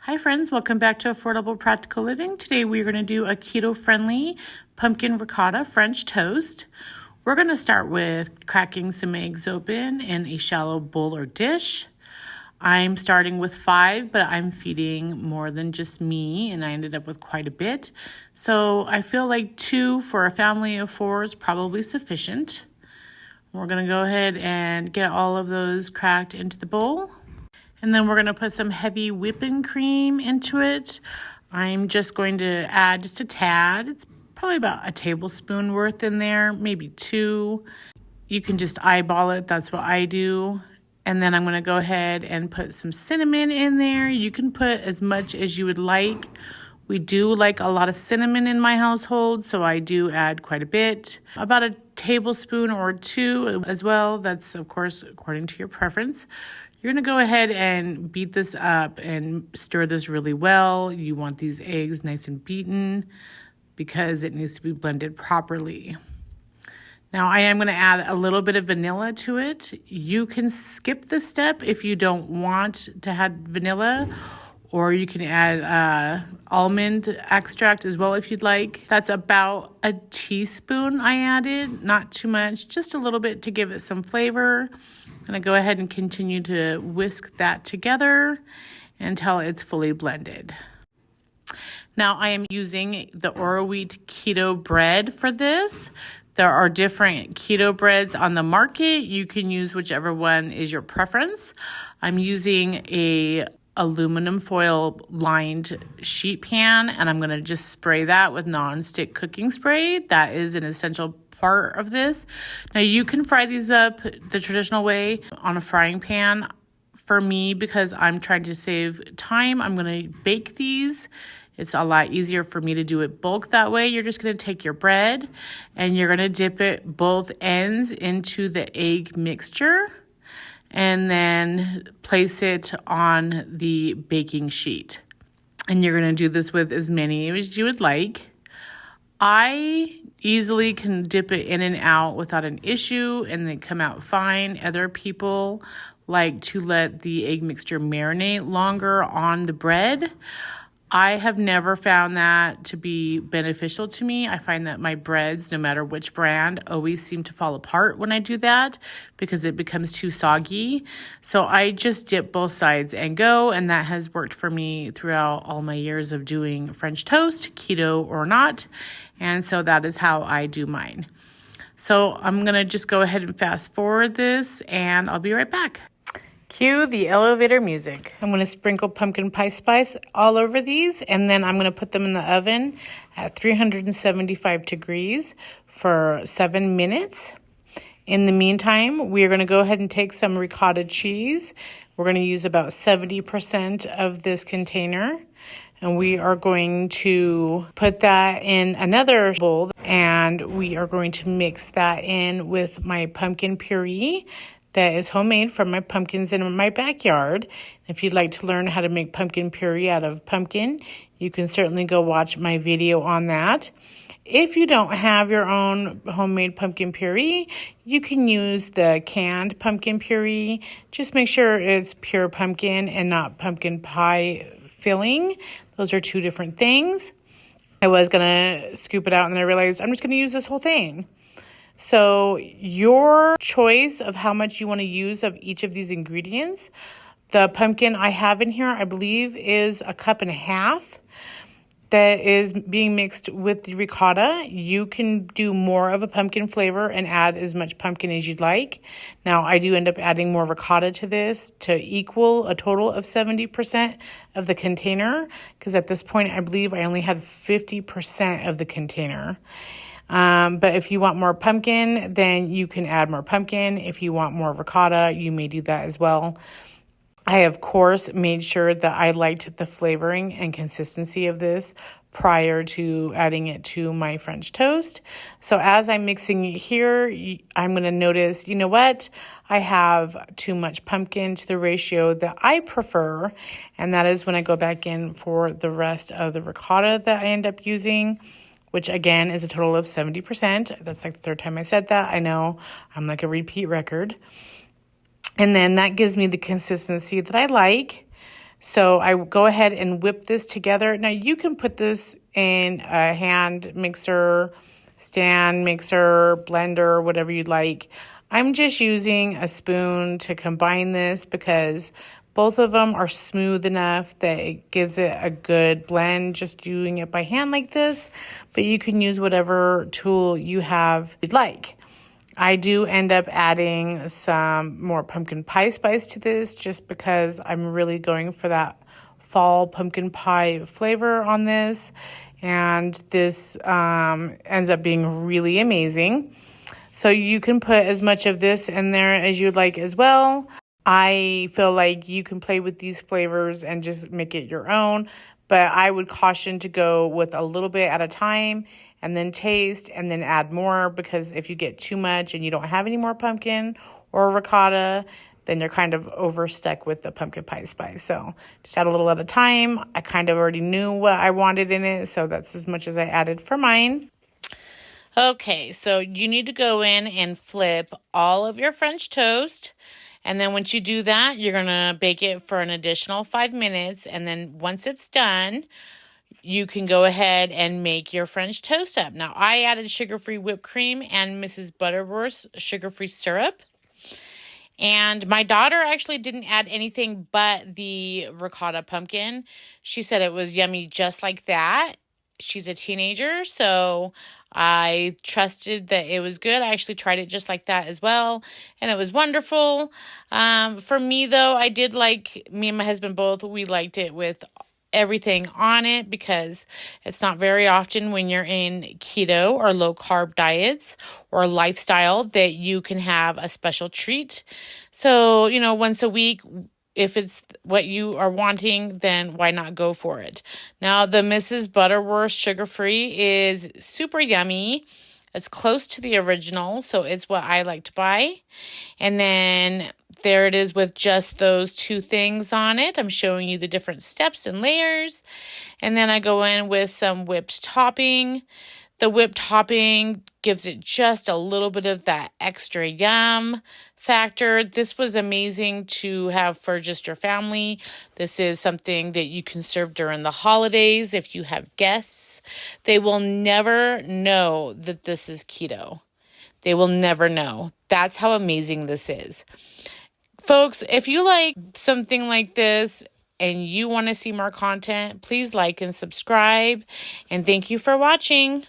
Hi friends, welcome back to Affordable Practical Living. Today we're going to do a keto-friendly pumpkin ricotta French toast. We're going to start with cracking some eggs open in a shallow bowl or dish. I'm starting with 5, but I'm feeding more than just me, and I ended up with quite a bit. So I feel like 2 for a family of 4 is probably sufficient. We're going to go ahead and get all of those cracked into the bowl. And then we're going to put some heavy whipping cream into it. I'm just going to add just a tad. It's probably about a tablespoon worth in there, maybe 2. You can just eyeball it. That's what I do. And then I'm going to go ahead and put some cinnamon in there. You can put as much as you would like. We do like a lot of cinnamon in my household, so I do add quite a bit. About a tablespoon or 2 as well. That's, of course, according to your preference. You're going to go ahead and beat this up and stir this really well. You want these eggs nice and beaten because it needs to be blended properly. Now I am going to add a little bit of vanilla to it. You can skip this step if you don't want to add vanilla, or you can add almond extract as well if you'd like. That's about a teaspoon I added, not too much, just a little bit to give it some flavor. I'm going to go ahead and continue to whisk that together until it's fully blended. Now I am using the Oro Wheat keto bread for this. There are different keto breads on the market. You can use whichever one is your preference. I'm using a aluminum foil lined sheet pan, and I'm going to just spray that with non-stick cooking spray. That is an essential part of this. Now you can fry these up the traditional way on a frying pan. For me, because I'm trying to save time, I'm going to bake these. It's a lot easier for me to do it bulk that way. You're just going to take your bread and you're going to dip it both ends into the egg mixture and then place it on the baking sheet. And you're going to do this with as many as you would like. I easily can dip it in and out without an issue and they come out fine. Other people like to let the egg mixture marinate longer on the bread. I have never found that to be beneficial to me. I find that my breads, no matter which brand, always seem to fall apart when I do that because it becomes too soggy. So I just dip both sides and go, and that has worked for me throughout all my years of doing French toast, keto or not. And so that is how I do mine. So I'm going to just go ahead and fast forward this, and I'll be right back. Cue the elevator music. I'm going to sprinkle pumpkin pie spice all over these, and then I'm going to put them in the oven at 375 degrees for 7 minutes. In the meantime, we are going to go ahead and take some ricotta cheese. We're going to use about 70% of this container, and we are going to put that in another bowl, and we are going to mix that in with my pumpkin puree that is homemade from my pumpkins in my backyard. If you'd like to learn how to make pumpkin puree out of pumpkin, you can certainly go watch my video on that. If you don't have your own homemade pumpkin puree, you can use the canned pumpkin puree. Just make sure it's pure pumpkin and not pumpkin pie filling. Those are 2 different things. I was going to scoop it out and then I realized I'm just going to use this whole thing. So your choice of how much you want to use of each of these ingredients. The pumpkin I have in here, I believe, is 1.5 cups that is being mixed with the ricotta. You can do more of a pumpkin flavor and add as much pumpkin as you'd like. Now, I do end up adding more ricotta to this to equal a total of 70% of the container, because at this point, I believe I only had 50% of the container. But if you want more pumpkin, then you can add more pumpkin. If you want more ricotta, you may do that as well. I, of course, made sure that I liked the flavoring and consistency of this prior to adding it to my French toast. So as I'm mixing it here, I'm going to notice, you know what? I have too much pumpkin to the ratio that I prefer. And that is when I go back in for the rest of the ricotta that I end up using, which again is a total of 70%. That's like the 3rd time I said that. I know I'm like a repeat record. And then that gives me the consistency that I like. So I go ahead and whip this together. Now you can put this in a hand mixer, stand mixer, blender, whatever you'd like. I'm just using a spoon to combine this because both of them are smooth enough that it gives it a good blend just doing it by hand like this. But you can use whatever tool you have you'd like. I do end up adding some more pumpkin pie spice to this just because I'm really going for that fall pumpkin pie flavor on this. And this ends up being really amazing. So you can put as much of this in there as you'd like as well. I feel like you can play with these flavors and just make it your own, but I would caution to go with a little bit at a time and then taste and then add more, because if you get too much and you don't have any more pumpkin or ricotta, then you're kind of overstuck with the pumpkin pie spice. So just add a little at a time. I kind of already knew what I wanted in it, so that's as much as I added for mine. Okay, so you need to go in and flip all of your French toast. And then once you do that, you're going to bake it for an additional 5 minutes. And then once it's done, you can go ahead and make your French toast up. Now, I added sugar-free whipped cream and Mrs. Butterworth's sugar-free syrup. And my daughter actually didn't add anything but the ricotta pumpkin. She said it was yummy just like that. She's a teenager, so I trusted that it was good. I actually tried it just like that as well, and it was wonderful. For me, though, I did like, me and my husband both, we liked it with everything on it, because it's not very often when you're in keto or low carb diets or lifestyle that you can have a special treat. So, once a week, if it's what you are wanting, then why not go for it? Now, the Mrs. Butterworth sugar-free is super yummy. It's close to the original, so it's what I like to buy. And then there it is with just those two things on it. I'm showing you the different steps and layers. And then I go in with some whipped topping. The whipped topping gives it just a little bit of that extra yum factor. This was amazing to have for just your family. This is something that you can serve during the holidays if you have guests. They will never know that this is keto. They will never know. That's how amazing this is. Folks, if you like something like this and you want to see more content, please like and subscribe. And thank you for watching.